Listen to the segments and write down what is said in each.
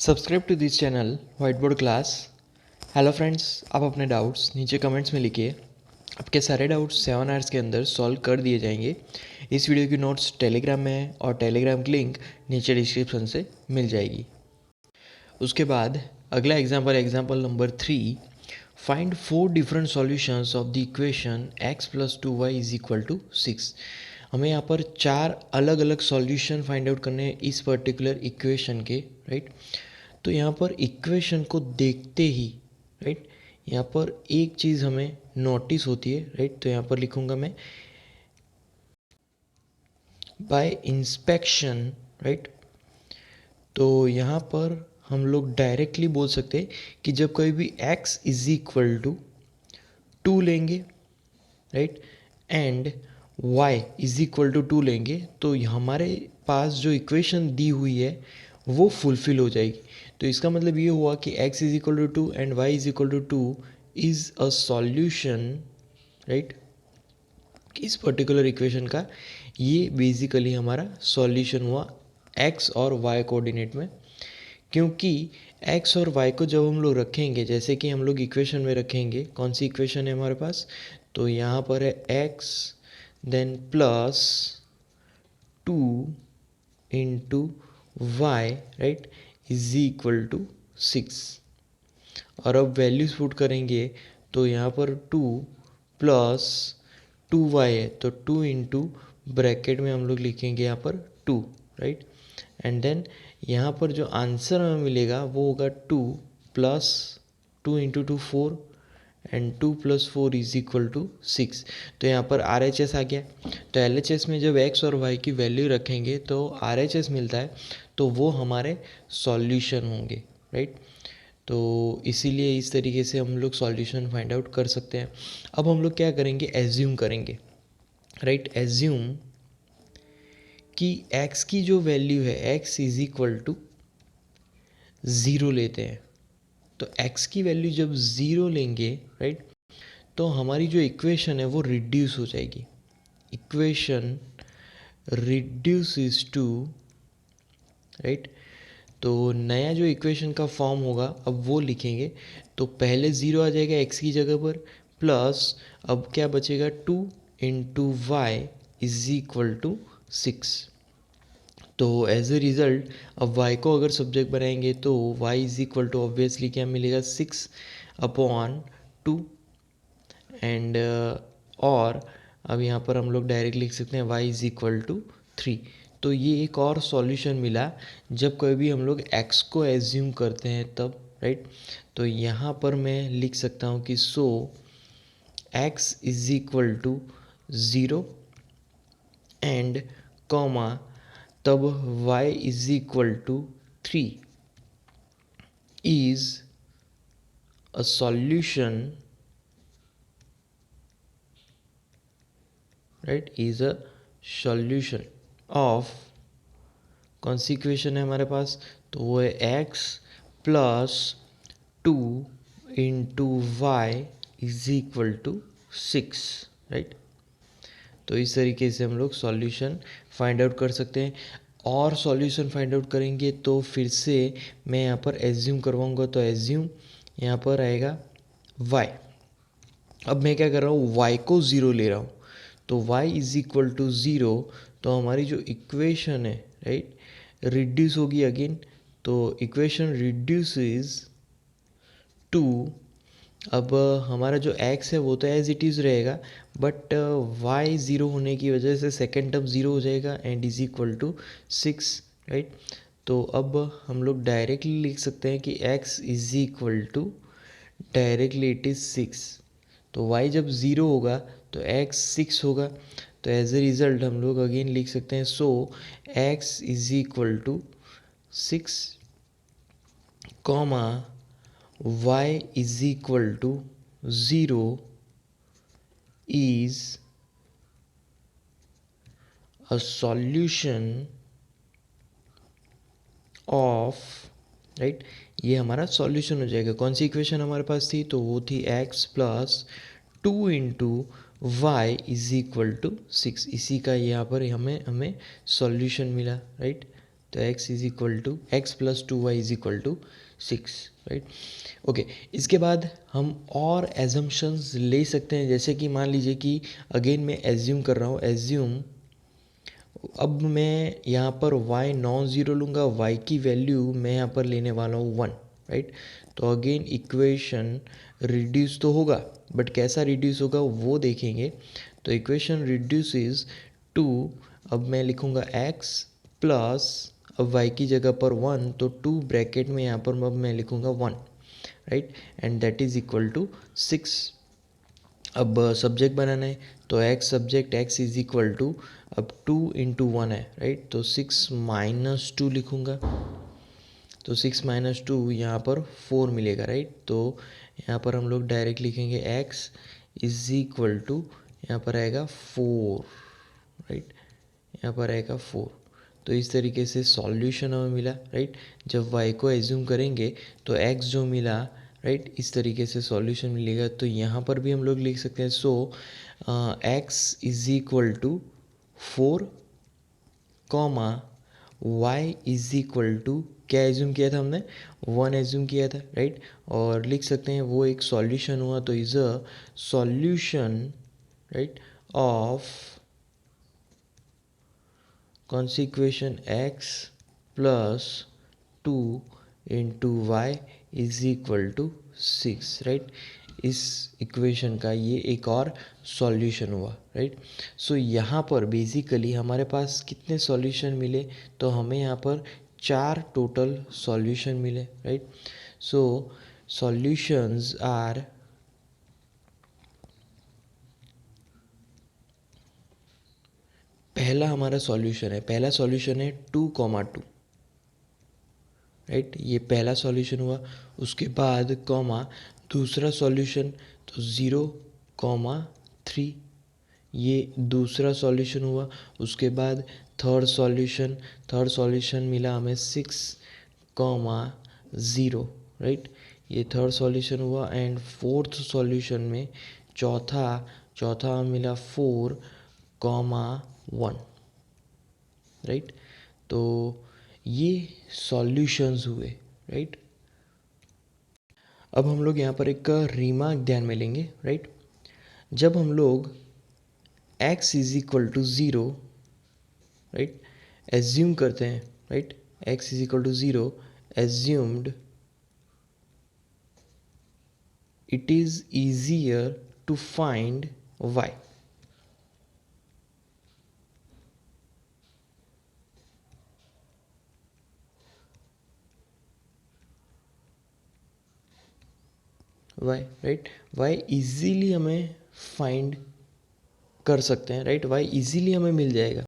Subscribe to this channel whiteboard class. Hello friends, आप अपने doubts नीचे comments में लिखिए। आपके सारे डाउट्स 7 आवर्स के अंदर सॉल्व कर दिए जाएंगे। इस वीडियो की नोट्स टेलीग्राम में है और टेलीग्राम की लिंक नीचे डिस्क्रिप्शन से मिल जाएगी। उसके बाद अगला example number 3, find 4 different solutions of the equation x + 2y = 6। हमें यहाँ पर 4 अलग अलग सॉल्यूशन फाइंड आउट करने हैं इस पर्टिकुलर इक्वेशन के, राइट। तो यहाँ पर इक्वेशन को देखते ही, राइट, यहाँ पर एक चीज़ हमें नोटिस होती है, राइट। तो यहाँ पर लिखूँगा मैं बाय इंस्पेक्शन, राइट। तो यहाँ पर हम लोग डायरेक्टली बोल सकते हैं कि जब कभी भी x = 2 लेंगे, राइट, एंड y = 2 लेंगे तो हमारे पास जो इक्वेशन दी हुई है वो फुलफिल हो जाएगी। तो इसका मतलब ये हुआ कि x = 2 and y = 2 is a solution, right. इस पर्टिकुलर इक्वेशन का ये बेसिकली हमारा सॉल्यूशन हुआ x और y कोऑर्डिनेट में। क्योंकि x और y को जब हम लोग रखेंगे, जैसे कि हम लोग इक्वेशन में रखेंगे, कौन सी इक्वेशन है हमारे पास, तो यहाँ पर है x then plus 2 into y, right, = 6। और अब वैल्यूज पुट करेंगे तो यहाँ पर 2 प्लस 2y है तो 2 इंटू ब्रैकेट में हम लोग लिखेंगे यहाँ पर 2, राइट। एंड देन यहाँ पर जो आंसर हमें मिलेगा वो होगा 2 प्लस 2 इंटू 2 4 एंड 2 + 4 = 6। तो यहाँ पर RHS आ गया। तो LHS में जब x और y की वैल्यू रखेंगे तो RHS मिलता है, तो वो हमारे सॉल्यूशन होंगे, राइट। तो इसीलिए इस तरीके से हम लोग सॉल्यूशन फाइंड आउट कर सकते हैं। अब हम लोग क्या करेंगे, एज्यूम करेंगे, राइट। एज्यूम कि x की जो वैल्यू है x = 0 लेते हैं। तो x की वैल्यू जब 0 लेंगे, राइट, तो हमारी जो इक्वेशन है वो रिड्यूस हो जाएगी। Equation reduces to, right. तो नया जो इक्वेशन का फॉर्म होगा अब वो लिखेंगे। तो पहले 0 आ जाएगा x की जगह पर, प्लस अब क्या बचेगा 2 इंटू वाई = 6। तो एज ए रिज़ल्ट अब y को अगर सब्जेक्ट बनाएंगे तो y = ऑब्वियसली क्या मिलेगा 6/2 एंड और अब यहाँ पर हम लोग डायरेक्ट लिख सकते हैं y = 3। तो ये एक और सॉल्यूशन मिला जब कभी भी हम लोग x को एज्यूम करते हैं तब, राइट। तो यहाँ पर मैं लिख सकता हूँ कि सो x = 0 एंड कॉमा तब y = 3 is a solution, right, is a solution of, कौन सी इक्वेशन है हमारे पास, तो वो है x + 2 इंटू वाई = 6, राइट। तो इस तरीके से हम लोग सॉल्यूशन फाइंड आउट कर सकते हैं। और सॉल्यूशन फाइंड आउट करेंगे तो फिर से मैं यहाँ पर एज्यूम करवाऊँगा। तो एज्यूम यहाँ पर आएगा y। अब मैं क्या कर रहा हूँ, y को 0 ले रहा हूँ। तो y = 0, तो हमारी जो इक्वेशन है, राइट, रिड्यूस होगी अगेन। तो इक्वेशन रिड्यूसेस टू, अब हमारा जो x है वो तो एज इट इज़ रहेगा, बट y 0 होने की वजह से सेकेंड टर्म 0 हो जाएगा एंड = 6, राइट। तो अब हम लोग डायरेक्टली लिख सकते हैं कि x = डायरेक्टली इट इज़ 6। तो y जब 0 होगा तो x 6 होगा। तो एज ए रिज़ल्ट हम लोग अगेन लिख सकते हैं so x = 6 comma y = 0 is a solution of, right. ये हमारा सॉल्यूशन हो जाएगा। कौन सी इक्वेशन हमारे पास थी, तो वो थी x + 2 इंटू वाई = 6। इसी का यहाँ पर हमें सॉल्यूशन मिला, राइट। तो x is equal to X plus 2y is equal to 6, right. Okay, इसके बाद हम और एजम्पशंस ले सकते हैं, जैसे कि मान लीजिए कि अगेन मैं एज्यूम कर रहा हूँ, एज्यूम अब मैं यहाँ पर y नॉन ज़ीरो लूँगा, y की वैल्यू मैं यहाँ पर लेने वाला हूँ 1, राइट। तो अगेन इक्वेशन रिड्यूस तो होगा, बट कैसा रिड्यूस होगा वो देखेंगे। तो इक्वेशन रिड्यूसेस टू, अब मैं लिखूँगा x प्लस, अब y की जगह पर 1, तो 2 ब्रैकेट में यहाँ पर अब मैं लिखूँगा 1, right, and that is equal to 6। अब सब्जेक्ट बनाना है, तो x subject x is equal to, अब 2 इंटू 1 है, राइट, तो 6 माइनस 2 लिखूँगा, तो 6 माइनस 2 यहाँ पर 4 मिलेगा, राइट। तो यहाँ पर हम लोग डायरेक्ट लिखेंगे x इज इक्वल टू, यहाँ पर आएगा 4, राइट, यहाँ पर आएगा 4। तो इस तरीके से सॉल्यूशन हमें मिला, राइट। जब y को एज्यूम करेंगे तो x जो मिला, राइट, इस तरीके से सॉल्यूशन मिलेगा। तो यहाँ पर भी हम लोग लिख सकते हैं, so x is equal to 4, comma y is equal to, क्या एज्यूम किया था हमने, 1 एज्यूम किया था, राइट। और लिख सकते हैं वो एक सॉल्यूशन हुआ, तो is a solution, right, of कौन सी equation, x plus 2 into Y is equal to 6, right. इस इक्वेशन का ये एक और सॉल्यूशन हुआ, राइट। सो यहाँ पर बेसिकली हमारे पास कितने सॉल्यूशन मिले, तो हमें यहाँ पर 4 टोटल सॉल्यूशन मिले, राइट। सो सॉल्यूशंस आर, पहला हमारा सॉल्यूशन है, पहला सॉल्यूशन है 2,2, राइट, ये पहला सॉल्यूशन हुआ। उसके बाद कॉमा दूसरा सॉल्यूशन, तो 0,3, ये दूसरा सॉल्यूशन हुआ। उसके बाद थर्ड सॉल्यूशन मिला हमें 6,0, राइट, ये थर्ड सॉल्यूशन हुआ। एंड फोर्थ सॉल्यूशन में चौथा मिला 4,1, राइट। तो ये सॉल्यूशंस हुए, राइट। अब हम लोग यहाँ पर एक रिमार्क ध्यान में लेंगे, राइट। जब हम लोग x is equal to 0, right, assume करते हैं, right, x is equal to 0 assumed, it is easier to find y, right, y easily हमें फाइंड कर सकते हैं, राइट, y इजीली हमें मिल जाएगा।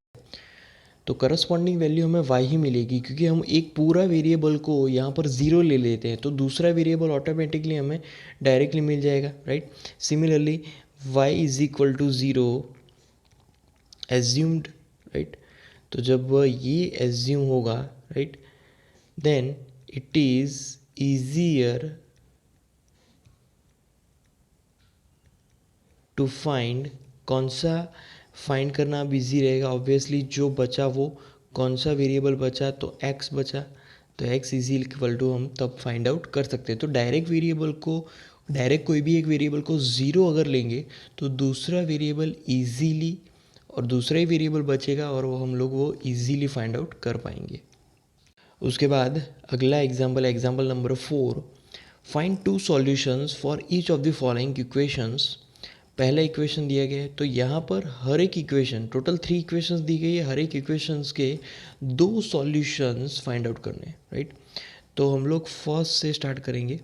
तो करस्पॉन्डिंग वैल्यू हमें y ही मिलेगी, क्योंकि हम एक पूरा वेरिएबल को यहाँ पर 0 ले लेते हैं, तो दूसरा वेरिएबल ऑटोमेटिकली हमें डायरेक्टली मिल जाएगा, right. Similarly y is equal to 0 assumed, right. तो जब ये एज्यूम होगा, right, then it is easier to find, कौन सा फाइंड करना अब ईजी रहेगा, ऑब्वियसली जो बचा वो कौन सा वेरिएबल बचा, तो x बचा, तो x इज इक्वल टू हम तब फाइंड आउट कर सकते हैं। तो डायरेक्ट कोई भी एक वेरिएबल को 0 अगर लेंगे तो दूसरा वेरिएबल ईजीली, और दूसरा ही वेरिएबल बचेगा और वो हम लोग वो ईजीली फाइंड आउट कर पाएंगे। उसके बाद अगला example number 4, find 2 solutions for each of the following equations. पहला इक्वेशन दिया गया है, तो यहाँ पर हर एक इक्वेशन, टोटल 3 इक्वेशंस दी गई है, हर एक इक्वेशंस के 2 सॉल्यूशंस फाइंड आउट करने हैं, राइट। तो हम लोग फर्स्ट से स्टार्ट करेंगे।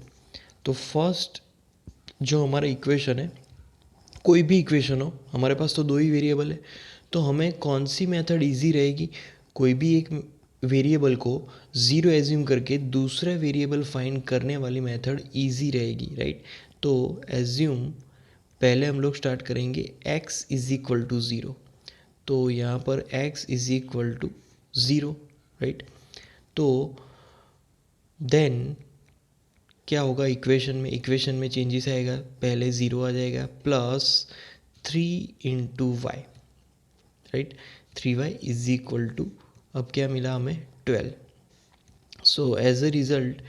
तो फर्स्ट जो हमारा इक्वेशन है, कोई भी इक्वेशन हो, हमारे पास तो 2 ही वेरिएबल है, तो हमें कौन सी मेथड ईजी रहेगी, कोई भी एक वेरिएबल को 0 एज्यूम करके दूसरा वेरिएबल फाइंड करने वाली मेथड ईजी रहेगी, राइट। तो एज्यूम, पहले हम लोग स्टार्ट करेंगे x इज इक्वल टू 0, तो यहाँ पर x is equal to 0, right. तो देन क्या होगा, इक्वेशन में चेंजेस आएगा, पहले 0 आ जाएगा, plus 3 into y, right, 3y is equal to, अब क्या मिला हमें 12। So as a result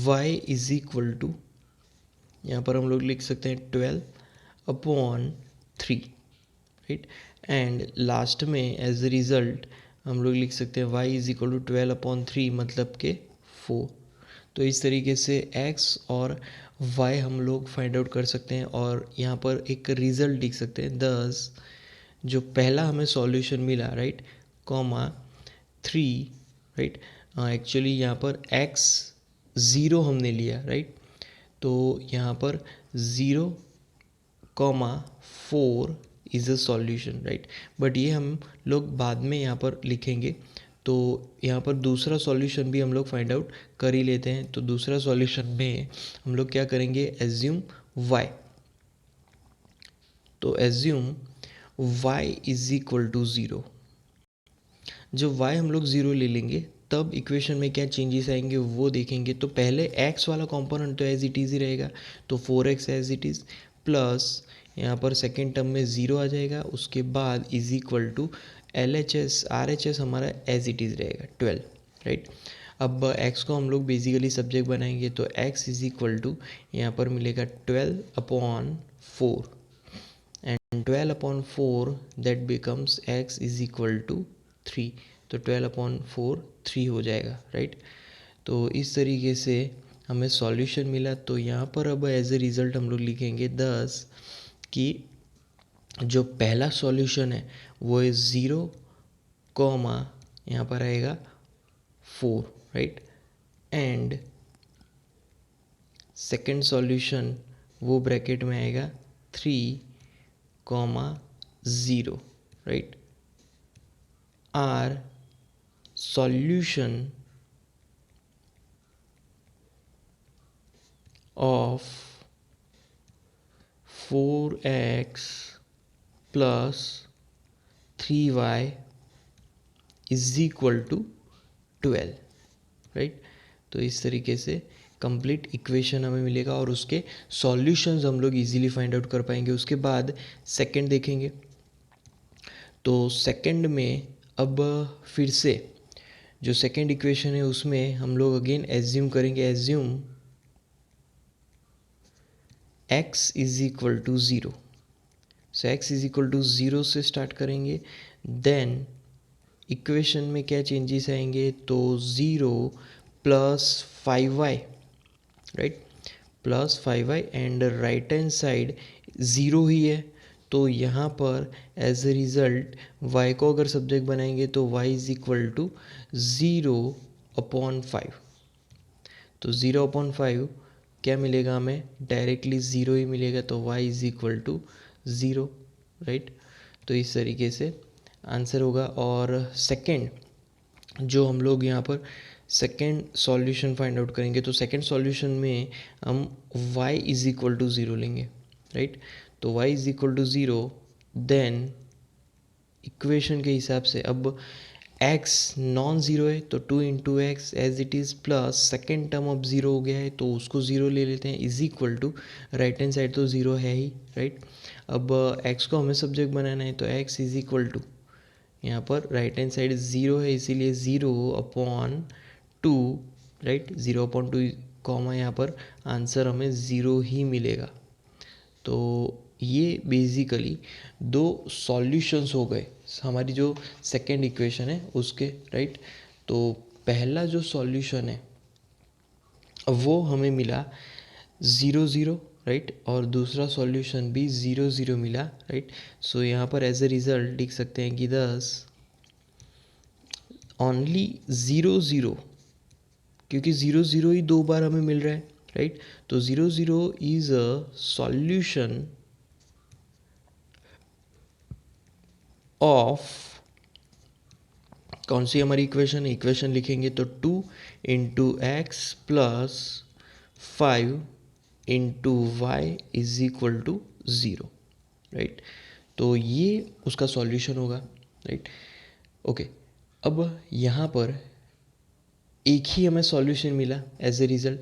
y is equal to, यहाँ पर हम लोग लिख सकते हैं 12/3, राइट। एंड लास्ट में एज अ रिज़ल्ट हम लोग लिख सकते हैं y इज इक्वल टू 12/3 मतलब के 4। तो इस तरीके से x और y हम लोग फाइंड आउट कर सकते हैं और यहाँ पर एक रिज़ल्ट लिख सकते हैं। दस जो पहला हमें सॉल्यूशन मिला, राइट, कॉमा 3, राइट, एक्चुअली यहाँ पर x 0 हमने लिया, राइट, तो यहाँ पर 0,4 is a solution, right. But ये हम लोग बाद में यहाँ पर लिखेंगे। तो यहाँ पर दूसरा सॉल्यूशन भी हम लोग फाइंड आउट कर ही लेते हैं। तो दूसरा सॉल्यूशन में हम लोग क्या करेंगे, एज्यूम y। तो assume y is equal to 0। जब y हम लोग 0 ले लेंगे तब इक्वेशन में क्या चेंजेस आएंगे वो देखेंगे। तो पहले x वाला कंपोनेंट तो एज इट इज़ ही रहेगा, तो 4x as it is, plus यहाँ पर सेकेंड टर्म में 0 आ जाएगा, उसके बाद is equal to LHS RHS हमारा एज इट इज़ रहेगा 12, राइट। अब x को हम लोग बेसिकली सब्जेक्ट बनाएंगे, तो x इज इक्वल टू यहाँ पर मिलेगा 12/4 and 12/4 that becomes x is equal to 3। तो 12/4 3 हो जाएगा, राइट। तो इस तरीके से हमें सॉल्यूशन मिला। तो यहाँ पर अब एज ए रिज़ल्ट हम लोग लिखेंगे 10 कि जो पहला सॉल्यूशन है वो है 0, यहाँ पर आएगा 4, राइट, एंड सेकेंड सॉल्यूशन वो ब्रैकेट में आएगा 3,0, right. Our solution of 4x plus 3y is equal to 12, right. तो इस तरीके से कंप्लीट इक्वेशन हमें मिलेगा और उसके सॉल्यूशंस हम लोग इजीली फाइंड आउट कर पाएंगे। उसके बाद सेकंड देखेंगे। तो सेकंड में अब फिर से जो सेकेंड इक्वेशन है उसमें हम लोग अगेन एज्यूम करेंगे, assume x is equal to 0। So x is equal to 0 से स्टार्ट करेंगे। देन इक्वेशन में क्या चेंजेस आएंगे, तो 0 plus 5y, right, plus 5y and right hand side 0 ही है। तो यहाँ पर एज ए रिज़ल्ट y को अगर सब्जेक्ट बनाएंगे तो y इज इक्वल टू 0/5। तो 0/5 क्या मिलेगा हमें, डायरेक्टली 0 ही मिलेगा, तो y is equal to 0, right. तो इस तरीके से आंसर होगा। और सेकेंड जो हम लोग यहाँ पर सेकेंड सॉल्यूशन फाइंड आउट करेंगे, तो सेकेंड सॉल्यूशन में हम y इज इक्वल टू 0 लेंगे, राइट। तो y is equal to 0, then equation के हिसाब से अब x नॉन ज़ीरो है तो 2 into X as it is, plus second term अब 0 हो गया है तो उसको 0 ले लेते हैं, is equal to right hand side तो 0 है ही, राइट। अब x को हमें सब्जेक्ट बनाना है, तो x इज इक्वल टू, यहाँ पर राइट हैंड साइड 0 है इसीलिए 0/2, राइट, 0/2 कॉमा यहाँ पर आंसर हमें 0 ही मिलेगा। तो ये बेसिकली दो सॉल्यूशंस हो गए हमारी जो सेकेंड इक्वेशन है उसके, राइट। तो पहला जो सॉल्यूशन है वो हमें मिला 0,0, राइट, और दूसरा सॉल्यूशन भी 0,0 मिला, राइट। सो यहाँ पर एज ए रिज़ल्ट लिख सकते हैं कि 10 ओनली 0,0, क्योंकि 0,0 ही 2 बार हमें मिल रहा है, राइट। तो 0,0 इज़ अ सॉल्यूशन ऑफ, कौन सी हमारी इक्वेशन है, इक्वेशन लिखेंगे तो 2 into x plus 5 into Y is equal to 0, right. तो ये उसका सॉल्यूशन होगा, राइट। ओके, अब यहाँ पर एक ही हमें सॉल्यूशन मिला एज ए रिज़ल्ट,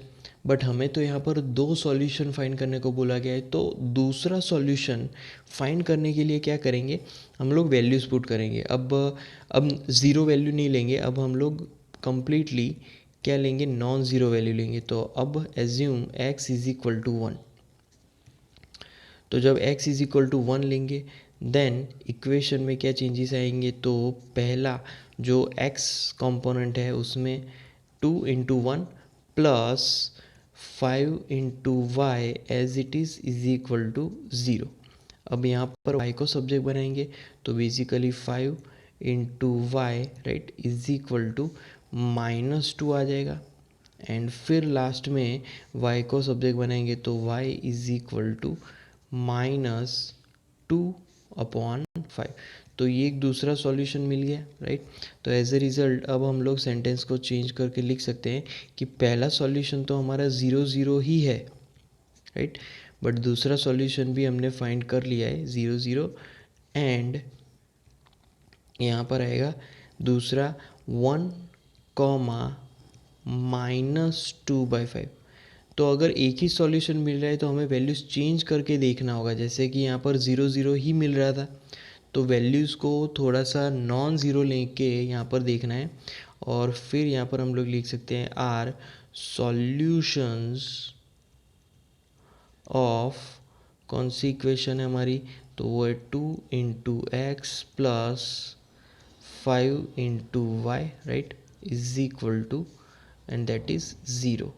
बट हमें तो यहाँ पर 2 सॉल्यूशन फाइंड करने को बोला गया है। तो दूसरा सॉल्यूशन फाइंड करने के लिए क्या करेंगे, हम लोग वैल्यूज़ पुट करेंगे। अब 0 वैल्यू नहीं लेंगे, अब हम लोग कम्प्लीटली क्या लेंगे, नॉन ज़ीरो वैल्यू लेंगे। तो अब assume x is equal to 1। तो जब x इज इक्वल टू 1 लेंगे देन इक्वेशन में क्या चेंजेस आएंगे, तो पहला जो x कंपोनेंट है उसमें 2 into 1 plus 5 into y as it is equal to 0। अब यहाँ पर y को सब्जेक्ट बनाएंगे तो basically 5 into y right is equal to -2 आ जाएगा। एंड फिर लास्ट में y को सब्जेक्ट बनाएंगे तो y इज इक्वल टू -2/5। तो ये एक दूसरा सॉल्यूशन मिल गया राइट। तो एज ए रिज़ल्ट अब हम लोग सेंटेंस को चेंज करके लिख सकते हैं कि पहला सॉल्यूशन तो हमारा 0 0 ही है राइट, बट दूसरा सॉल्यूशन भी हमने फाइंड कर लिया है 0 0। एंड यहाँ पर आएगा दूसरा 1 -2/5। तो अगर एक ही सॉल्यूशन मिल रहा है तो हमें वैल्यूज़ चेंज करके देखना होगा। जैसे कि यहाँ पर 0 0 ही मिल रहा था तो वैल्यूज़ को थोड़ा सा नॉन ज़ीरो लेके यहाँ पर देखना है। और फिर यहाँ पर हम लोग लिख सकते हैं आर सॉल्यूशंस ऑफ, कौन सी इक्वेशन है हमारी, तो वो है 2 into x plus 5 into y right is equal to, and that is 0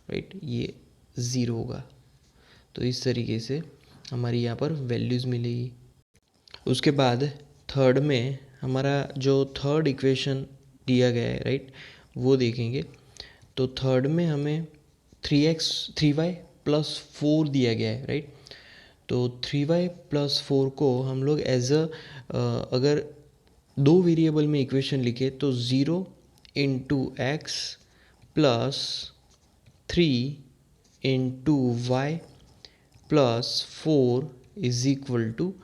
right, ये 0 होगा। तो इस तरीके से हमारी यहाँ पर वैल्यूज़ मिलेगी। उसके बाद थर्ड में हमारा जो थर्ड इक्वेशन दिया गया है राइट वो देखेंगे। तो थर्ड में हमें 3y प्लस 4 दिया गया है राइट। तो 3y प्लस 4 को हम लोग एज अगर दो वेरिएबल में इक्वेशन लिखे तो 0 into x plus 3 into y plus 4 is equal to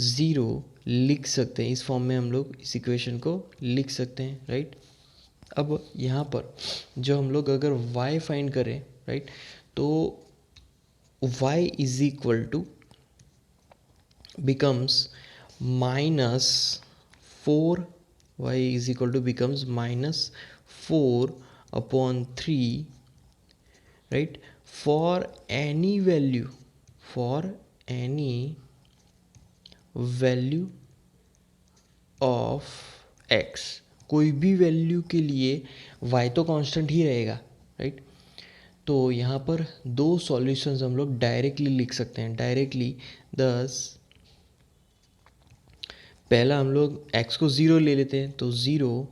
0 लिख सकते हैं। इस फॉर्म में हम लोग इस इक्वेशन को लिख सकते हैं राइट। अब यहाँ पर जो हम लोग अगर y फाइंड करें राइट तो y is equal to becomes -4, y is equal to becomes -4/3 right for any value of x। कोई भी वैल्यू के लिए y तो कांस्टेंट ही रहेगा राइट। तो यहाँ पर दो सॉल्यूशंस हम लोग डायरेक्टली लिख सकते हैं डायरेक्टली। दस पहला हम लोग x को 0 ले लेते हैं तो 0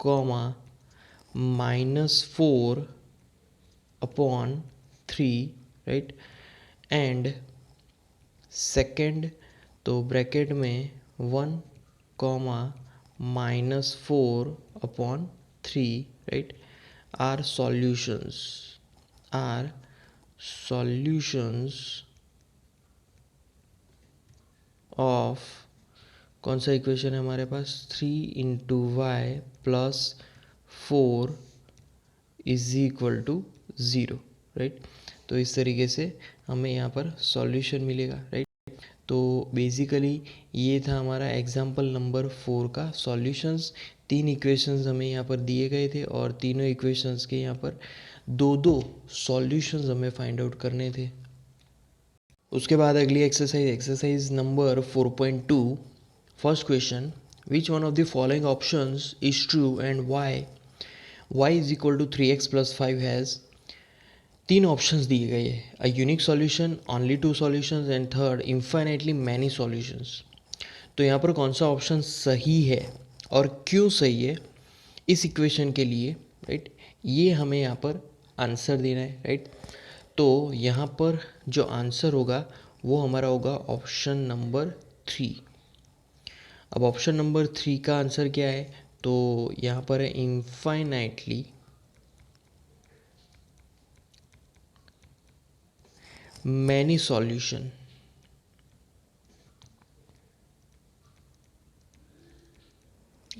-4/3 राइट। एंड सेकेंड तो ब्रैकेट में 1 -4/3 राइट आर सॉल्यूशंस ऑफ, कौन सा इक्वेशन है हमारे पास, 3 into y plus 4 is equal to 0 right. तो इस तरीके से हमें यहाँ पर सॉल्यूशन मिलेगा राइट। तो बेसिकली ये था हमारा एग्जाम्पल नंबर 4 का सॉल्यूशंस। 3 इक्वेशंस हमें यहाँ पर दिए गए थे और तीनों इक्वेशंस के यहाँ पर दो सॉल्यूशंस हमें फाइंड आउट करने थे। उसके बाद अगली exercise number 4.2। First question, which one of the following options is true and y. y is equal to 3x plus 5 has, 3 options दिए गए हैं, a unique solution, only 2 solutions and third infinitely many solutions. तो यहाँ पर कौन सा option सही है और क्यों सही है इस इक्वेशन के लिए राइट, ये हमें यहाँ पर आंसर देना है राइट। तो यहाँ पर जो आंसर होगा वो हमारा होगा ऑप्शन नंबर 3। अब ऑप्शन नंबर 3 का आंसर क्या है, तो यहाँ पर है infinitely many solution.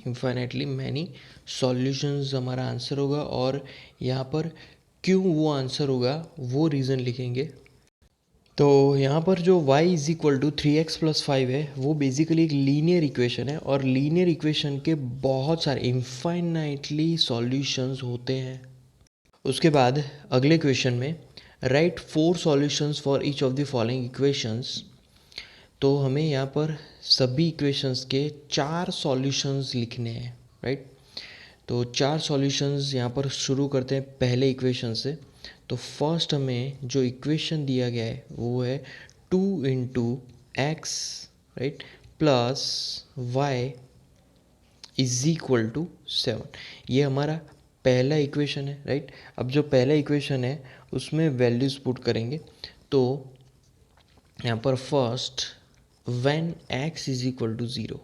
Infinitely many solutions हमारा आंसर होगा। और यहाँ पर क्यों वो आंसर होगा वो रीज़न लिखेंगे। तो यहाँ पर जो y is equal to 3x+5 है वो बेसिकली एक लीनियर इक्वेशन है, और लीनियर इक्वेशन के बहुत सारे इनफाइनाइटली सॉल्यूशंस होते हैं। उसके बाद अगले क्वेश्चन में right 4 solutions for each of the following equations. तो हमें यहाँ पर सभी इक्वेशंस के 4 सॉल्यूशंस लिखने हैं, राइट। तो 4 सॉल्यूशंस यहाँ पर शुरू करते हैं पहले इक्वेशन से। तो फर्स्ट हमें जो इक्वेशन दिया गया है वो है 2 × x, right, plus y is equal to 7। ये हमारा पहला इक्वेशन है, राइट। अब जो पहला इक्वेशन है उसमें वैल्यूज़ पुट करेंगे। तो यहाँ पर first when x is equal to 0,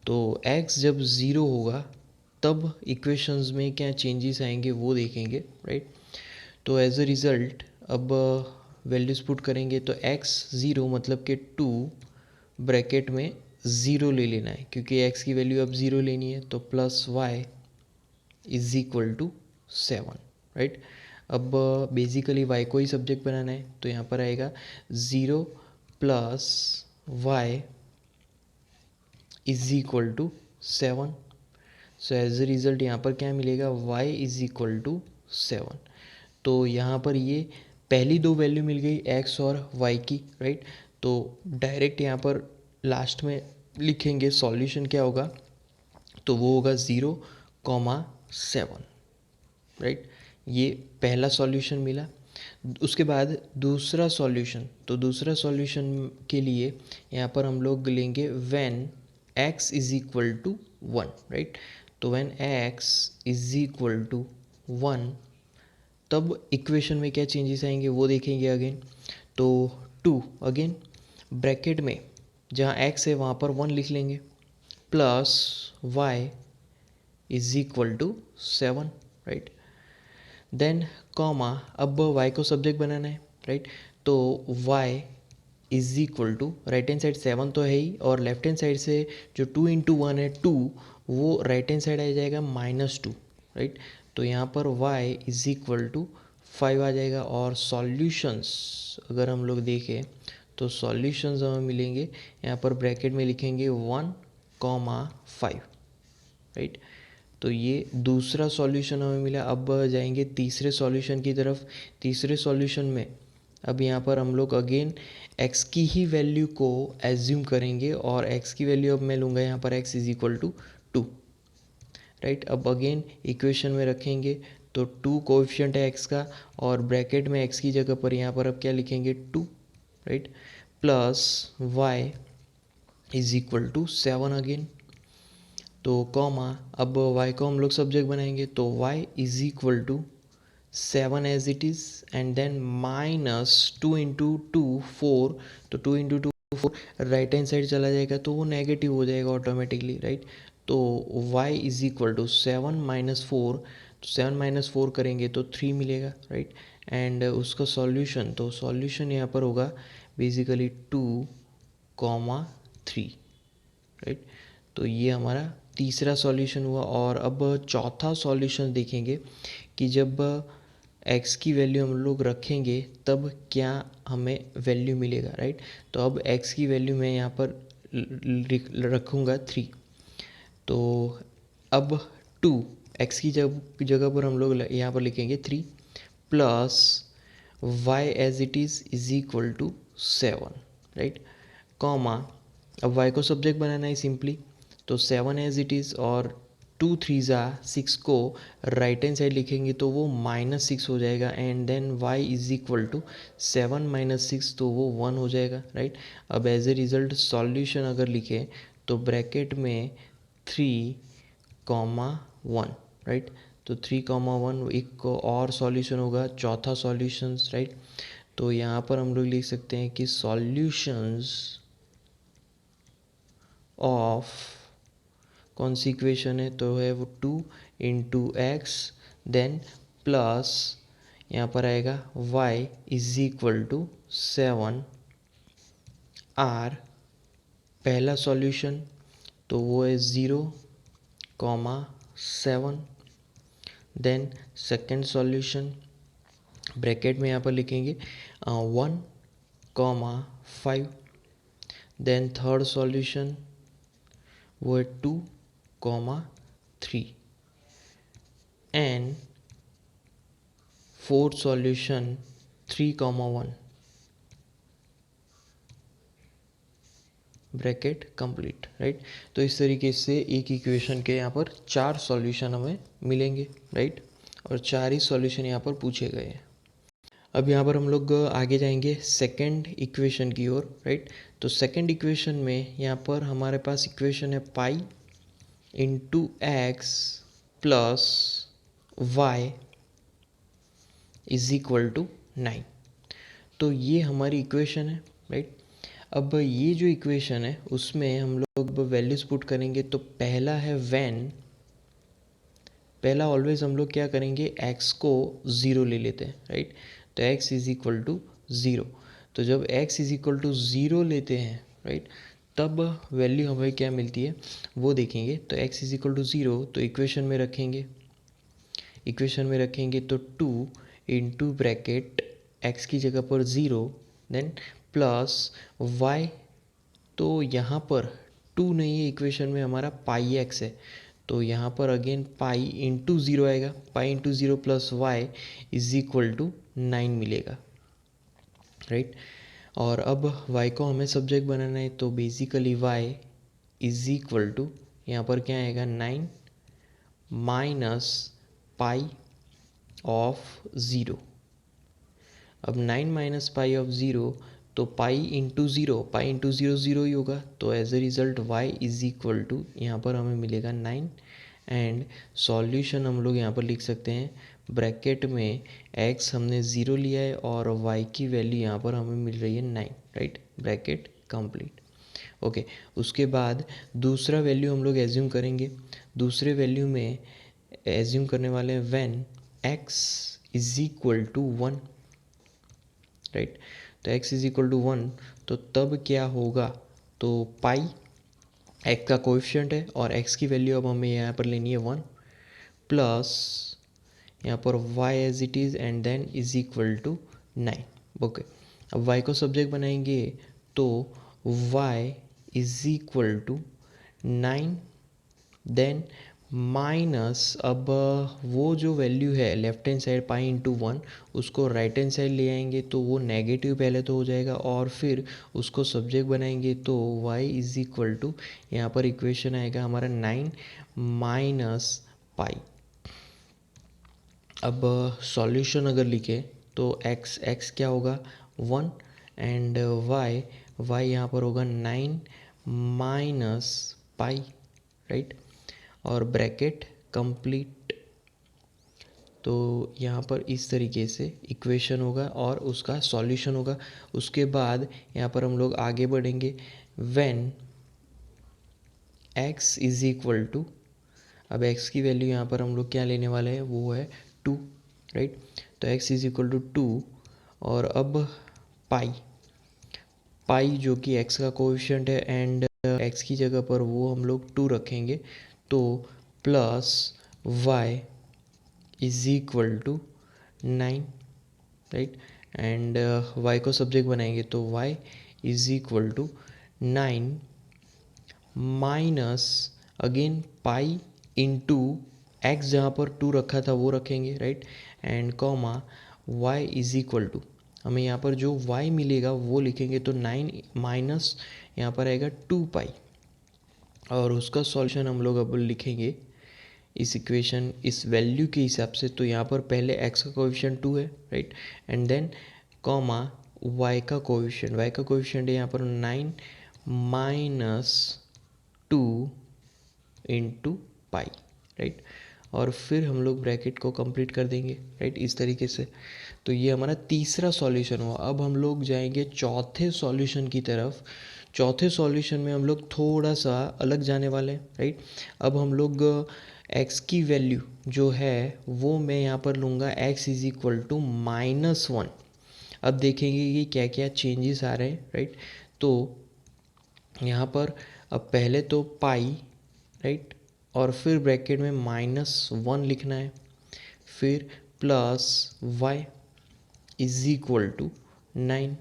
तो x जब 0 होगा तब इक्वेशंस में क्या चेंजेस आएंगे वो देखेंगे, राइट। तो एज अ रिज़ल्ट अब वैल्यूज़ पुट करेंगे तो x 0 मतलब कि 2 ब्रैकेट में 0 ले लेना है, क्योंकि x की वैल्यू अब 0 लेनी है। तो plus y is equal to 7, right. अब बेसिकली y को ही सब्जेक्ट बनाना है, तो यहाँ पर आएगा 0 plus y is equal to 7। So as a result यहाँ पर क्या मिलेगा, y इज इक्वल टू 7। तो यहाँ पर ये पहली दो वैल्यू मिल गई x और y की, राइट। तो डायरेक्ट यहाँ पर लास्ट में लिखेंगे सॉल्यूशन क्या होगा, तो वो होगा 0,7, राइट। ये पहला सॉल्यूशन मिला। उसके बाद दूसरा सॉल्यूशन, तो दूसरा सॉल्यूशन के लिए यहाँ पर हम लोग लेंगे when x is equal to 1, right. तो when x is equal to 1 तब इक्वेशन में क्या चेंजेस आएंगे वो देखेंगे अगेन। तो 2 अगेन ब्रैकेट में जहाँ x है वहाँ पर 1 लिख लेंगे, plus y is equal to 7, right. Then comma, अब y को सब्जेक्ट बनाना है, राइट। तो y is equal to right hand side 7 तो है ही, और लेफ्ट हैंड साइड से जो 2 × 1 है 2, वो राइट हैंड साइड आ जाएगा -2, राइट। तो यहाँ पर y इज इक्वल टू 5 आ जाएगा। और सॉल्यूशंस अगर हम लोग देखें तो सॉल्यूशंस हमें मिलेंगे, यहाँ पर ब्रैकेट में लिखेंगे 1,5, राइट। तो ये दूसरा सॉल्यूशन हमें मिला। अब जाएंगे तीसरे सॉल्यूशन की तरफ। तीसरे सॉल्यूशन में अब यहाँ पर हम लोग अगेन x की ही वैल्यू को एज्यूम करेंगे, और x की वैल्यू अब मैं लूँगा यहाँ पर x is equal to 2, right. अब अगेन इक्वेशन में रखेंगे तो 2 कोएफिशिएंट है x का, और ब्रैकेट में x की जगह पर यहाँ पर अब क्या लिखेंगे 2, right, plus y is equal to 7 again. तो कॉमा, अब y को हम लोग सब्जेक्ट बनाएंगे तो y is equal to 7 as it is, and then -2 × 2 4। तो 2 × 2 4 राइट हैंड साइड चला जाएगा तो वो नेगेटिव हो जाएगा ऑटोमेटिकली, राइट। तो y इज इक्वल टू 7 - 4, तो 7 - 4 करेंगे तो 3 मिलेगा, राइट। एंड उसका सॉल्यूशन, तो सॉल्यूशन यहाँ पर होगा बेसिकली 2,3, राइट। तो ये हमारा तीसरा सॉल्यूशन हुआ। और अब चौथा सॉल्यूशन देखेंगे कि जब x की वैल्यू हम लोग रखेंगे तब क्या हमें वैल्यू मिलेगा, राइट। तो अब x की वैल्यू मैं यहाँ पर रखूँगा 3। तो अब 2 x की जगह पर हम लोग यहाँ पर लिखेंगे 3, plus y as it is equal to 7, right, comma. अब y को सब्जेक्ट बनाना है सिंपली, तो 7 एज इट इज़, और 2 3 6 को राइट हैंड साइड लिखेंगे तो वो -6 हो जाएगा, and then y is equal to 7 - 6, तो वो 1 हो जाएगा, राइट। अब एज ए रिज़ल्ट सॉल्यूशन अगर लिखें तो ब्रैकेट में 3,1, राइट। तो 3,1 एक और सॉल्यूशन होगा, चौथा सॉल्यूशंस, राइट। तो यहाँ पर हम लोग लिख सकते हैं कि सॉल्यूशंस ऑफ, कौन सी इक्वेशन है, तो है वो 2 × x, देन प्लस यहाँ पर आएगा y is equal to 7 r। पहला सॉल्यूशन तो वो है 0,7, देन सेकंड सॉल्यूशन ब्रैकेट में यहाँ पर लिखेंगे 1,5, देन थर्ड सॉल्यूशन वो है 2,3 and fourth solution 3,1 bracket complete, right. तो इस तरीके से एक इक्वेशन के यहाँ पर 4 सॉल्यूशन हमें मिलेंगे, राइट, और 4 ही सॉल्यूशन यहाँ पर पूछे गए हैं। अब यहाँ पर हम लोग आगे जाएंगे सेकंड इक्वेशन की ओर, राइट। तो सेकंड इक्वेशन में यहाँ पर हमारे पास इक्वेशन है pi into x plus y is equal to 9। तो ये हमारी इक्वेशन है, राइट। अब ये जो इक्वेशन है उसमें हम लोग वैल्यूज पुट करेंगे। तो पहला है पहला ऑलवेज हम लोग क्या करेंगे, x को 0 ले लेते हैं, राइट। तो x इज इक्वल टू 0। तो जब x इज इक्वल टू 0 लेते हैं, राइट, तब वैल्यू हमें क्या मिलती है वो देखेंगे। तो x इज इक्वल टू 0 तो इक्वेशन में रखेंगे तो 2 इंटू ब्रैकेट x की जगह पर 0 देन प्लस y। तो यहाँ पर 2 नहीं है इक्वेशन में, हमारा पाई एक्स है। तो यहाँ पर अगेन पाई इंटू 0 आएगा, pi into 0 plus y is equal to 9 मिलेगा, राइट। और अब y को हमें सब्जेक्ट बनाना है, तो basically y is equal to यहाँ पर क्या आएगा 9 माइनस पाई ऑफ 0। अब 9 माइनस पाई ऑफ 0, तो पाई इंटू 0 0 ही होगा। तो as a result y is equal to यहाँ पर हमें मिलेगा 9 एंड सॉल्यूशन हम लोग यहाँ पर लिख सकते हैं ब्रैकेट में x हमने 0 लिया है और y की वैल्यू यहाँ पर हमें मिल रही है 9, राइट, ब्रैकेट कंप्लीट। ओके, उसके बाद दूसरा वैल्यू हम लोग एज्यूम करेंगे। दूसरे वैल्यू में एज्यूम करने वाले हैं when x is equal to 1, right. तो x इज इक्वल टू 1, तो तब क्या होगा, तो पाई x का कोएफिशिएंट है और x की वैल्यू अब हमें यहाँ पर लेनी है 1 प्लस यहाँ पर y as it is and then is equal to 9। Okay, अब y को सब्जेक्ट बनाएंगे तो y is equal to 9 then minus, अब वो जो वैल्यू है left hand side pi into 1 उसको राइट हैंड साइड ले आएंगे तो वो नेगेटिव पहले तो हो जाएगा और फिर उसको सब्जेक्ट बनाएंगे तो y इज इक्वल टू यहाँ पर इक्वेशन आएगा हमारा 9 माइनस पाई। अब सॉल्यूशन अगर लिखे तो x क्या होगा 1 एंड y यहाँ पर होगा 9 माइनस पाई, राइट, और ब्रैकेट कंप्लीट। तो यहाँ पर इस तरीके से इक्वेशन होगा और उसका सॉल्यूशन होगा। उसके बाद यहाँ पर हम लोग आगे बढ़ेंगे when x is equal to, अब x की वैल्यू यहाँ पर हम लोग क्या लेने वाले हैं वो है 2, राइट। तो x इज इक्वल टू 2 और अब पाई जो कि x का कोएफिशिएंट है एंड x की जगह पर वो हम लोग 2 रखेंगे तो plus y is equal to 9, right, and y को सब्जेक्ट बनाएंगे तो y is equal to 9 minus again pi into x जहाँ पर 2 रखा था वो रखेंगे, right, and comma y is equal to हमें यहाँ पर जो y मिलेगा वो लिखेंगे तो 9 माइनस यहाँ पर आएगा 2 पाई और उसका सॉल्यूशन हम लोग अब लिखेंगे इस इक्वेशन इस वैल्यू के हिसाब से। तो यहाँ पर पहले x का कोएफिशिएंट 2 है, right, and then comma y का कोएफिशिएंट है यहाँ पर 9 माइनस 2 इंटू पाई, राइट, और फिर हम लोग ब्रैकेट को कंप्लीट कर देंगे, राइट, इस तरीके से। तो ये हमारा तीसरा सॉल्यूशन हुआ। अब हम लोग जाएंगे चौथे सॉल्यूशन की तरफ। चौथे सॉल्यूशन में हम लोग थोड़ा सा अलग जाने वाले हैं, राइट। अब हम लोग x की वैल्यू जो है वो मैं यहाँ पर लूँगा x इज इक्वल टू -1। अब देखेंगे कि क्या क्या चेंजेस आ रहे हैं, राइट। तो यहाँ पर अब पहले तो पाई, राइट, और फिर ब्रैकेट में -1 लिखना है, फिर plus y is equal to 9,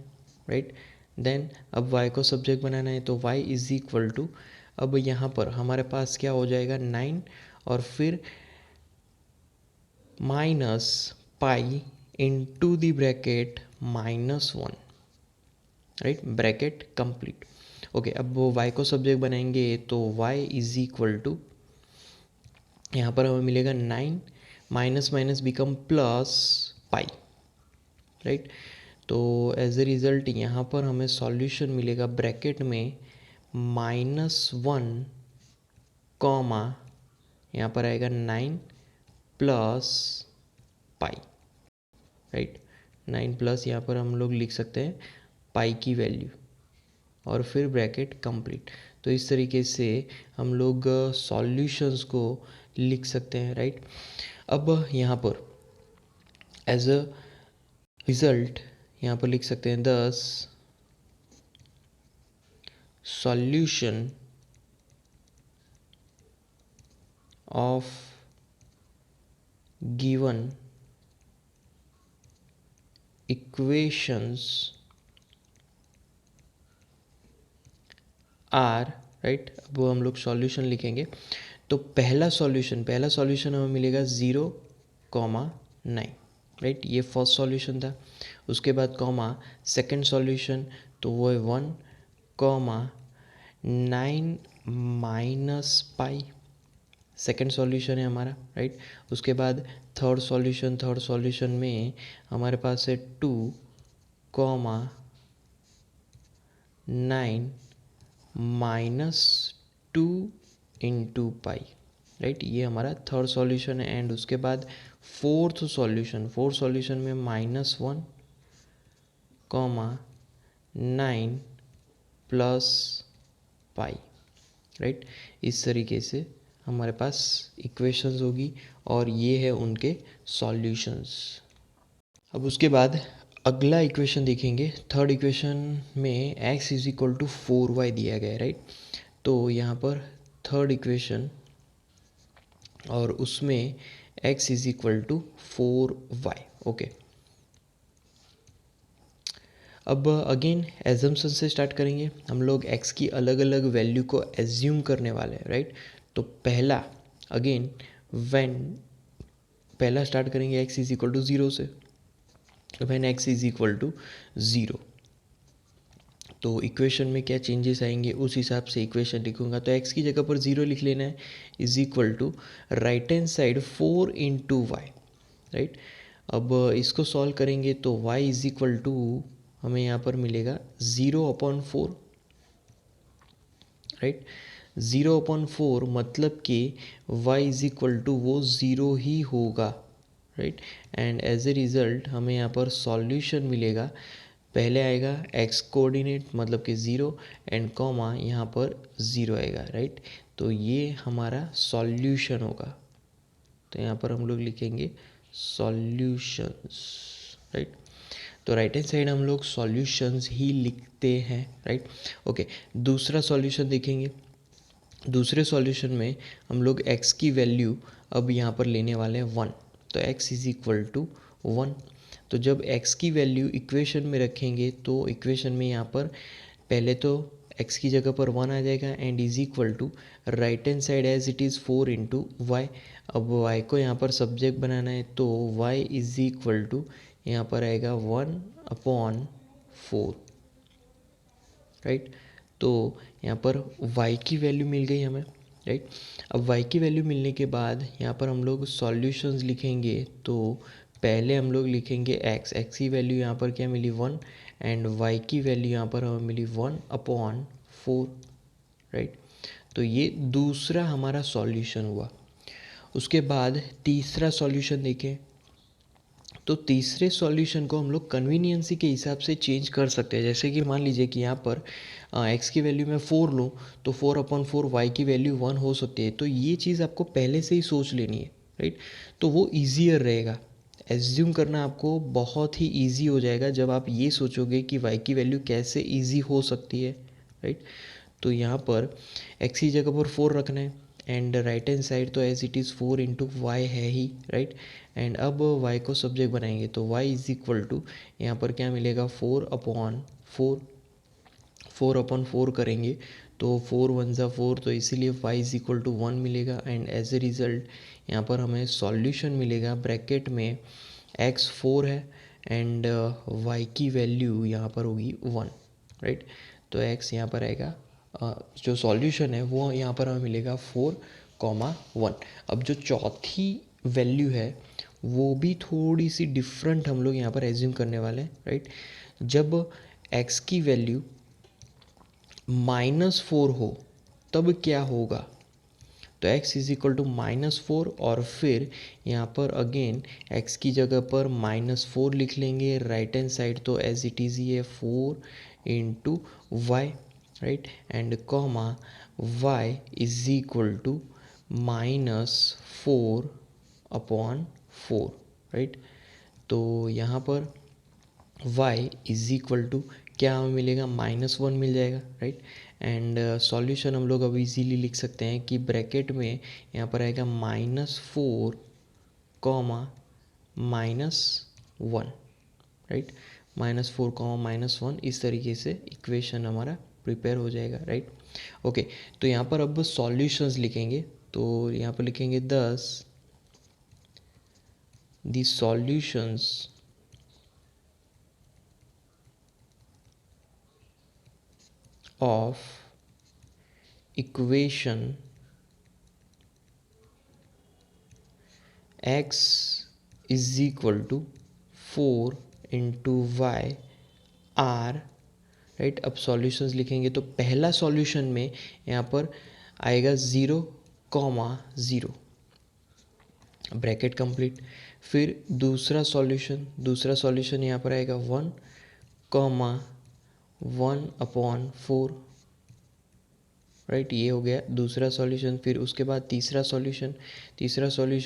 right. Then अब y को सब्जेक्ट बनाना है तो y इज इक्वल टू, अब यहाँ पर हमारे पास क्या हो जाएगा 9 और फिर minus pi into the bracket -1, right, bracket complete. Okay, अब वो y को सब्जेक्ट बनाएंगे तो y इज इक्वल टू, यहाँ पर हमें मिलेगा 9 minus minus become plus pi, right. तो एज ए रिज़ल्ट यहाँ पर हमें सॉल्यूशन मिलेगा ब्रैकेट में -1 कॉमा, यहाँ पर आएगा 9 प्लस पाई, राइट। 9 प्लस यहाँ पर हम लोग लिख सकते हैं पाई की वैल्यू और फिर ब्रैकेट कंप्लीट। तो इस तरीके से हम लोग सॉल्यूशंस को लिख सकते हैं, राइट। अब यहाँ पर एज अ रिज़ल्ट यहाँ पर लिख सकते हैं 10 solution of given equations are, right. अब हम लोग सॉल्यूशन लिखेंगे तो पहला सॉल्यूशन हमें मिलेगा 0,9, राइट, ये फर्स्ट सॉल्यूशन था। उसके बाद कॉमा सेकंड सॉल्यूशन तो वो है 1,9 माइनस पाई, सेकेंड सॉल्यूशन है हमारा, राइट। उसके बाद थर्ड सॉल्यूशन में हमारे पास है 2,9 माइनस 2 इंटू पाई, राइट, ये हमारा थर्ड सॉल्यूशन है। एंड उसके बाद फोर्थ सॉल्यूशन में -1 9 प्लस पाई, राइट। इस तरीके से हमारे पास इक्वेशंस होगी और ये है उनके सॉल्यूशंस। अब उसके बाद अगला इक्वेशन देखेंगे। थर्ड इक्वेशन में x is equal to 4y दिया गया है, राइट। तो यहाँ पर थर्ड इक्वेशन और उसमें x is equal to 4y, okay. अब अगेन एजम्पशन से स्टार्ट करेंगे। हम लोग x की अलग अलग वैल्यू को एज्यूम करने वाले हैं, राइट। तो पहला अगेन पहला स्टार्ट करेंगे x इज इक्वल टू 0 से। When x is equal to 0 तो इक्वेशन में क्या चेंजेस आएंगे उस हिसाब से इक्वेशन लिखूंगा। तो x की जगह पर 0 लिख लेना है, is equal to right hand side 4 into y, right. अब इसको सॉल्व करेंगे तो y इज इक्वल टू हमें यहाँ पर मिलेगा 0/4, राइट। 0/4 मतलब कि y इज इक्वल टू वो 0 ही होगा, right. And as a result हमें यहाँ पर सॉल्यूशन मिलेगा। पहले आएगा x कोऑर्डिनेट मतलब कि 0 एंड कॉमा यहाँ पर 0 आएगा, राइट। तो ये हमारा सॉल्यूशन होगा। तो यहाँ पर हम लोग लिखेंगे सॉल्यूशंस, राइट। तो राइट हैंड साइड हम लोग सॉल्यूशंस ही लिखते हैं, राइट। ओके, दूसरा सॉल्यूशन देखेंगे। दूसरे सॉल्यूशन में हम लोग x की वैल्यू अब यहाँ पर लेने वाले हैं 1। तो x इज इक्वल टू 1। तो जब x की वैल्यू इक्वेशन में रखेंगे तो इक्वेशन में यहाँ पर पहले तो x की जगह पर 1 आ जाएगा and is equal to right hand side as it is 4 into y. अब y को यहाँ पर सब्जेक्ट बनाना है तो y इज इक्वल टू यहाँ पर आएगा 1/4, राइट। तो यहाँ पर y की वैल्यू मिल गई हमें, राइट। अब y की वैल्यू मिलने के बाद यहाँ पर हम लोग सॉल्यूशंस लिखेंगे। तो पहले हम लोग लिखेंगे x की वैल्यू यहाँ पर क्या मिली 1 एंड y की वैल्यू यहाँ पर हमें मिली 1/4, राइट। तो ये दूसरा हमारा सॉल्यूशन हुआ। उसके बाद तीसरा सॉल्यूशन देखें तो तीसरे सॉल्यूशन को हम लोग कन्वीनियंसी के हिसाब से चेंज कर सकते हैं। जैसे कि मान लीजिए कि यहाँ पर x की वैल्यू मैं 4 लूँ तो 4/4 y की वैल्यू 1 हो सकती है। तो ये चीज़ आपको पहले से ही सोच लेनी है, राइट। तो वो ईजियर रहेगा, एज्यूम करना आपको बहुत ही ईजी हो जाएगा जब आप ये सोचोगे कि y की वैल्यू कैसे ईजी हो सकती है, राइट। तो यहाँ पर x की जगह पर 4 रखना है एंड राइट हैंड साइड तो as it is 4 into y है ही, राइट। एंड अब y को सब्जेक्ट बनाएंगे तो y इज इक्वल टू यहाँ पर क्या मिलेगा 4/4 करेंगे तो 4 1 4, तो इसीलिए y इज इक्वल टू 1 मिलेगा। एंड एज ए रिज़ल्ट यहाँ पर हमें सॉल्यूशन मिलेगा, ब्रैकेट में x 4 है एंड y की वैल्यू यहाँ पर होगी 1, राइट। तो x यहाँ पर आएगा, जो सॉल्यूशन है वो यहाँ पर हमें मिलेगा 4,1। अब जो चौथी वैल्यू है वो भी थोड़ी सी डिफरेंट हम लोग यहाँ पर एज्यूम करने वाले हैं, राइट। जब x की वैल्यू -4 हो तब क्या होगा, तो x इज इक्वल टू -4 और फिर यहाँ पर अगेन x की जगह पर -4 लिख लेंगे, राइट हैंड साइड तो एज इट इज़ ही है 4 into y, right. And comma y is equal to -4/4, right. तो यहाँ पर y इज इक्वल टू क्या हमें मिलेगा, -1 मिल जाएगा, राइट। एंड सॉल्यूशन हम लोग अब इजीली लिख सकते हैं कि ब्रैकेट में यहाँ पर आएगा -4, -1, राइट। -4, -1 इस तरीके से इक्वेशन हमारा प्रिपेयर हो जाएगा, राइट। ओके, तो यहाँ पर अब सॉल्यूशंस लिखेंगे तो यहाँ पर लिखेंगे 10 the solutions of equation x is equal to 4 into y are, right. अब सॉल्यूशंस लिखेंगे तो पहला सॉल्यूशन में यहाँ पर आएगा 0,0, ब्रैकेट कंप्लीट। फिर दूसरा सॉल्यूशन यहाँ पर आएगा 1,1/4, राइट। ये हो गया दूसरा सॉल्यूशन। फिर उसके बाद तीसरा सॉल्यूशन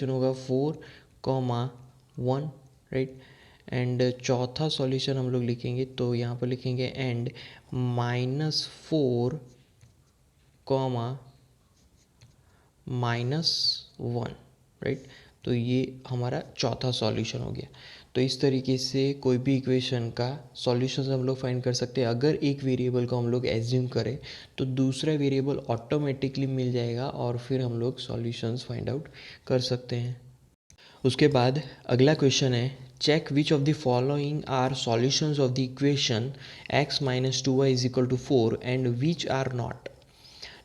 होगा 4,1, राइट। एंड चौथा सॉल्यूशन हम लोग लिखेंगे तो यहाँ पर लिखेंगे एंड -4, -1, राइट। तो ये हमारा चौथा सॉल्यूशन हो गया। तो इस तरीके से कोई भी इक्वेशन का सॉल्यूशन हम लोग फाइंड कर सकते हैं। अगर एक वेरिएबल को हम लोग एज्यूम करें तो दूसरा वेरिएबल ऑटोमेटिकली मिल जाएगा और फिर हम लोग सॉल्यूशंस फाइंड आउट कर सकते हैं। उसके बाद अगला क्वेश्चन है, check which of the following are solutions of the equation x - 2y is equal to 4 and which are not.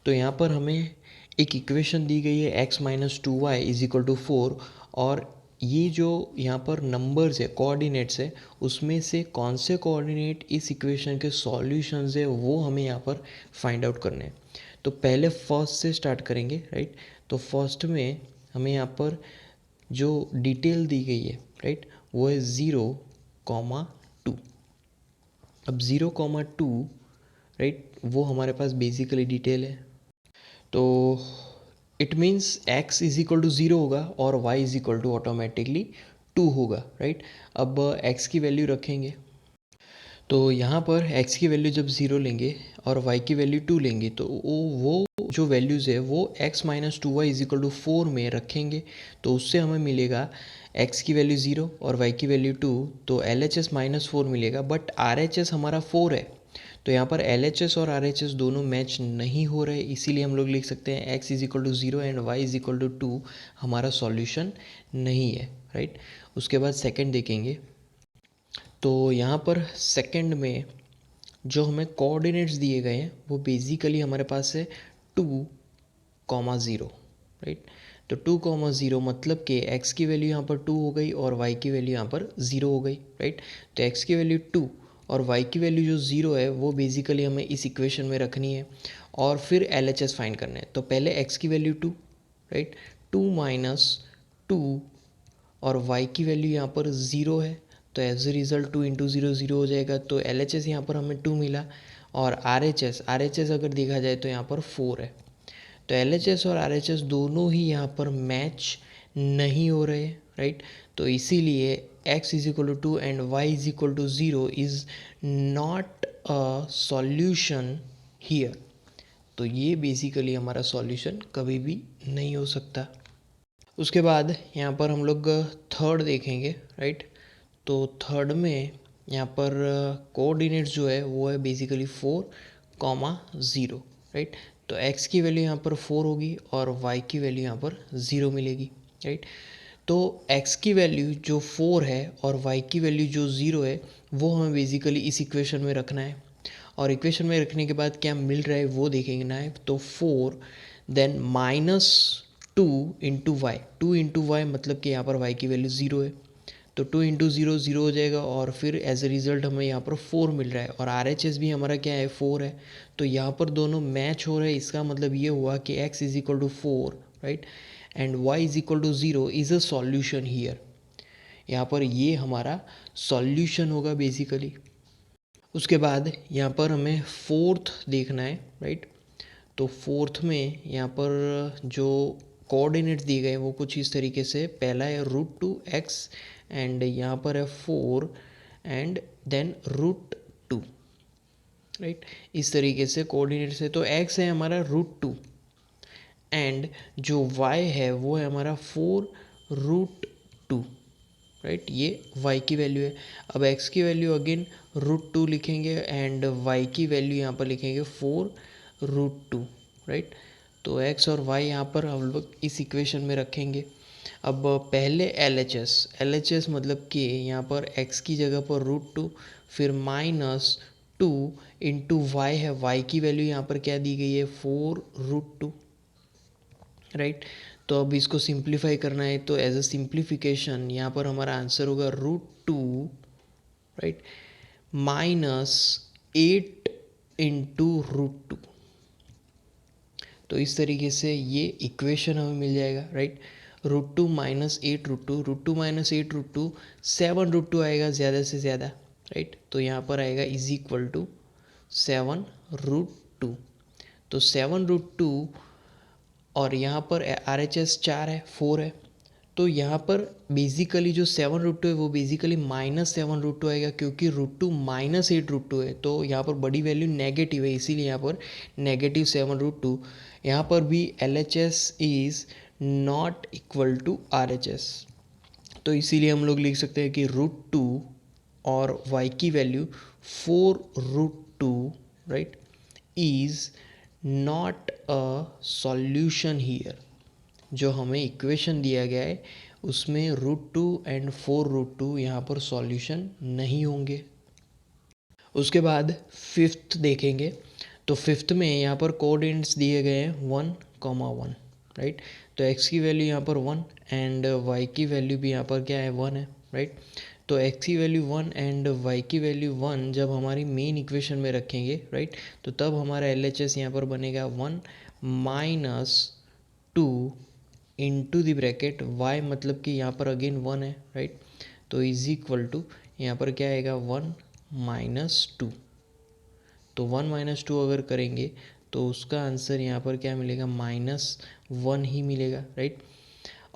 तो यहाँ पर हमें एक इक्वेशन दी गई है x - 2y is equal to 4 और ये जो यहाँ पर नंबर्स है, कोऑर्डिनेट्स है, उसमें से कौन से कोऑर्डिनेट इस इक्वेशन के सॉल्यूशंस है वो हमें यहाँ पर फाइंड आउट करने हैं। तो पहले फर्स्ट से स्टार्ट करेंगे, राइट। तो फर्स्ट में हमें यहाँ पर जो डिटेल दी गई है, राइट, वो है 0,2। अब 0,2, राइट, वो हमारे पास बेसिकली डिटेल है। तो it means x is equal to 0 होगा और y is equal to automatically 2 होगा, राइट। अब x की वैल्यू रखेंगे तो यहाँ पर x की वैल्यू जब 0 लेंगे और y की वैल्यू 2 लेंगे तो वो जो वैल्यूज़ है वो x - 2y is equal to 4 में रखेंगे तो उससे हमें मिलेगा x की वैल्यू 0 और y की वैल्यू 2, तो LHS -4 मिलेगा। बट RHS हमारा 4 है तो यहाँ पर LHS और RHS दोनों मैच नहीं हो रहे, इसीलिए हम लोग लिख सकते हैं x is equal to 0 and y is equal to 2 हमारा सॉल्यूशन नहीं है, राइट। उसके बाद सेकंड देखेंगे तो यहाँ पर सेकंड में जो हमें कोऑर्डिनेट्स दिए गए हैं वो बेसिकली हमारे पास है 2,0, राइट। तो 2,0 मतलब कि x की वैल्यू यहाँ पर 2 हो गई और y की वैल्यू यहाँ पर 0 हो गई, राइट। तो x की वैल्यू 2 और y की वैल्यू जो 0 है वो बेसिकली हमें इस इक्वेशन में रखनी है और फिर LHS फाइंड करना है। तो पहले x की वैल्यू 2, राइट, 2 - 2 और y की वैल्यू यहाँ पर 0 है तो एज ए रिज़ल्ट 2 इंटू 0 0 हो जाएगा। तो LHS यहाँ पर हमें 2 मिला और RHS अगर देखा जाए तो यहाँ पर 4 है। तो LHS और RHS दोनों ही यहाँ पर मैच नहीं हो रहे, राइट। तो इसीलिए x is equal to 2 and y is equal to 0 is not a solution here. तो ये बेसिकली हमारा सॉल्यूशन कभी भी नहीं हो सकता। उसके बाद यहाँ पर हम लोग थर्ड देखेंगे, राइट। तो थर्ड में यहाँ पर कोऑर्डिनेट्स जो है वो है बेसिकली 4,0, राइट। तो x की वैल्यू यहाँ पर 4 होगी और y की वैल्यू यहाँ पर 0 मिलेगी, राइट। तो x की वैल्यू जो 4 है और y की वैल्यू जो 0 है वो हमें बेसिकली इस इक्वेशन में रखना है, और इक्वेशन में रखने के बाद क्या मिल रहा है वो देखेंगे ना है। तो 4 देन -2 × y, 2 × y मतलब कि यहाँ पर y की वैल्यू 0 है, तो 2 × 0 0 हो जाएगा, और फिर एज ए रिज़ल्ट हमें यहाँ पर 4 मिल रहा है, और RHS भी हमारा क्या है 4 है। तो यहाँ पर दोनों मैच हो रहे हैं, इसका मतलब ये हुआ कि x = 4, right, and y = 0 is a solution here. यहाँ पर ये हमारा सॉल्यूशन होगा बेसिकली। उसके बाद यहाँ पर हमें फोर्थ देखना है, राइट। तो फोर्थ में यहाँ पर जो कोऑर्डिनेट्स दिए गए हैं वो कुछ इस तरीके से, पहला है √2x एंड यहाँ पर है 4 एंड देन √2, राइट। इस तरीके से कोऑर्डिनेट्स है। तो x है हमारा √2 एंड जो y है वो है हमारा 4√2, राइट। ये y की वैल्यू है। अब x की वैल्यू अगेन √2 लिखेंगे एंड y की वैल्यू यहाँ पर लिखेंगे 4√2, राइट। तो x और y यहाँ पर हम लोग इस इक्वेशन में रखेंगे। अब पहले LHS मतलब कि यहाँ पर x की जगह पर √2, फिर -2 × y है, y की वैल्यू यहाँ पर क्या दी गई है 4√2, राइट। तो अब इसको सिंप्लीफाई करना है, तो एज अ सिंप्लीफिकेशन यहाँ पर हमारा आंसर होगा √2, राइट, -8 × √2। तो इस तरीके से ये इक्वेशन हमें मिल जाएगा, राइट। √2 -8 √2, √2 -8 √2 7 √2 आएगा ज़्यादा से ज़्यादा, राइट। तो यहाँ पर आएगा = 7√2। तो 7√2 और यहाँ पर RHS 4 है, 4 है, तो यहाँ पर बेसिकली जो 7√2 है वो बेसिकली -7√2 आएगा, क्योंकि √2 -8 √2 है, तो यहाँ पर बड़ी वैल्यू नेगेटिव है, इसीलिए यहाँ पर -7√2। यहाँ पर भी LHS is not equal to RHS, तो इसीलिए हम लोग लिख सकते हैं कि √2 और y की value 4√2, right, is not a solution here. जो हमें इक्वेशन दिया गया है उसमें √2 एंड 4√2 यहाँ पर सॉल्यूशन नहीं होंगे। उसके बाद फिफ्थ देखेंगे। तो फिफ्थ में यहाँ पर कोऑर्डिनेट्स दिए गए हैं 1,1, राइट। तो x की वैल्यू यहाँ पर 1 एंड y की वैल्यू भी यहाँ पर क्या है 1 है, राइट। तो x की वैल्यू 1 एंड y की वैल्यू 1 जब हमारी मेन इक्वेशन में रखेंगे, राइट, तो तब हमारा LHS यहाँ पर बनेगा 1 -2 इंटू द ब्रैकेट y मतलब कि यहाँ पर अगेन 1 है, राइट। तो = यहाँ पर क्या आएगा 1 -2। तो 1 - 2 अगर करेंगे तो उसका आंसर यहाँ पर क्या मिलेगा -1 ही मिलेगा, राइट।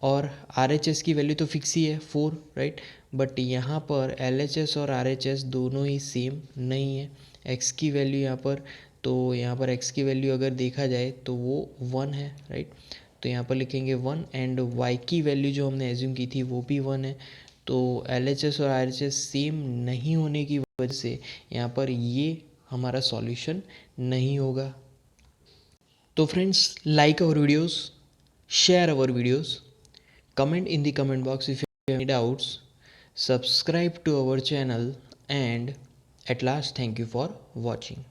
और RHS की वैल्यू तो फिक्स ही है 4, राइट, बट यहाँ पर LHS और RHS दोनों ही सेम नहीं है। x की वैल्यू यहाँ पर, तो यहाँ पर x की वैल्यू अगर देखा जाए तो वो 1 है, राइट। तो यहाँ पर लिखेंगे 1 एंड y की वैल्यू जो हमने एज्यूम की थी वो भी 1 है। तो LHS और RHS सेम नहीं होने की वजह से यहाँ पर ये हमारा सॉल्यूशन नहीं होगा। तो friends, like our videos, share our videos, comment in the comment box if you have any doubts, subscribe to our channel, and at last thank you for watching.